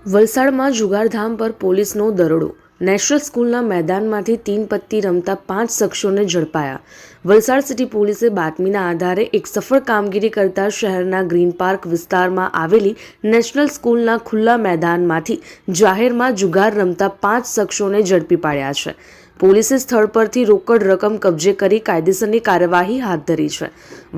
વલસાડમાં જુગારધામ પર પોલીસનો દરોડો। નેશનલ સ્કૂલના મેદાનમાંથી 3 પત્તી રમતા 5 શખ્સોને ઝડપાયા। વલસાડ સિટી પોલીસે બાતમીના આધારે એક સફળ કામગીરી કરતા શહેરના ગ્રીન પાર્ક વિસ્તારમાં આવેલી નેશનલ સ્કૂલના ખુલ્લા મેદાનમાંથી જાહેરમાં જુગાર રમતા 5 શખ્સોને ઝડપી પાડ્યા છે। પોલીસે સ્થળ પરથી રોકડ રકમ કબજે કરી કાયદેસરની કાર્યવાહી હાથ ધરી છે।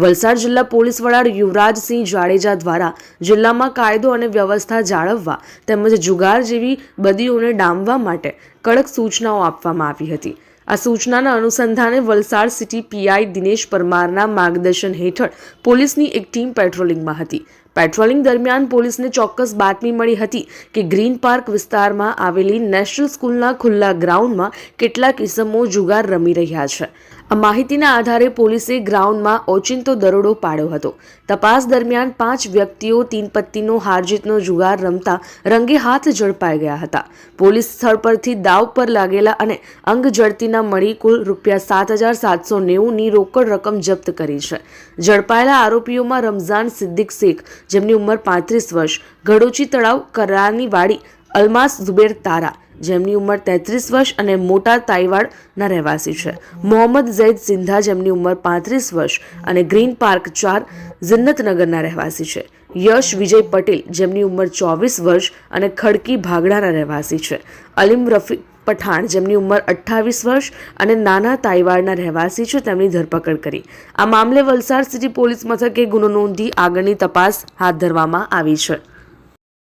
વલસાડ જિલ્લા પોલીસ વડા યુવરાજસિંહ જાડેજા દ્વારા જિલ્લામાં કાયદો અને વ્યવસ્થા જાળવવા તેમજ જુગાર જેવી બદીઓને ડામવા માટે કડક સૂચનાઓ આપવામાં આવી હતી। આ સૂચનાના અનુસંધાને વલસાડ સિટી પીઆઈ દિનેશ પરમારના માર્ગદર્શન હેઠળ પોલીસની એક ટીમ પેટ્રોલિંગમાં હતી। પેટ્રોલિંગ દરમિયાન પોલીસને ચોક્કસ બાતમી મળી હતી કે ગ્રીન પાર્ક વિસ્તારમાં આવેલી નેશનલ સ્કૂલના ખુલ્લા ગ્રાઉન્ડમાં કેટલાક ઇસમો જુગાર રમી રહ્યા છે। આ માહિતીના આધારે પોલીસે ગ્રાઉન્ડમાં ઓચિંતો દરોડો પાડ્યો હતો। તપાસ દરમિયાન 5 વ્યક્તિઓ 3 પત્તીનો હારજીતનો જુગાર રમતા રંગે હાથ ઝડપાઈ ગયા હતા। પોલીસ સ્થળ પરથી દાવ પર લાગેલા અને અંગ જડતીના મળી કુલ ₹7,790ની રોકડ રકમ જપ્ત કરી છે। ઝડપાયેલા આરોપીઓમાં રમઝાન સિદ્દીક શેખ જેમની ઉંમર 35 વર્ષ, ગડોચી તળાવ કરાની વાડી અલમાસ ઝુબેર તારા જેમની ઉંમર 33 વર્ષ અને મોટા તાઈવાડના રહેવાસી છે, મોહમ્મદ ઝૈદ સિંધા જેમની ઉંમર 35 વર્ષ અને ગ્રીન પાર્ક 4 જિન્નતનગરના રહેવાસી છે, યશ વિજય પટેલ જેમની ઉંમર 24 વર્ષ અને ખડકી ભાગડાના રહેવાસી છે, અલીમ રફીક પઠાણ જેમની ઉંમર 28 વર્ષ અને નાના તાઈવાડના રહેવાસી છે તેમની ધરપકડ કરી। આ મામલે વલસાડ સિટી પોલીસ મથકે ગુનો નોંધી આગળની તપાસ હાથ ધરવામાં આવી છે।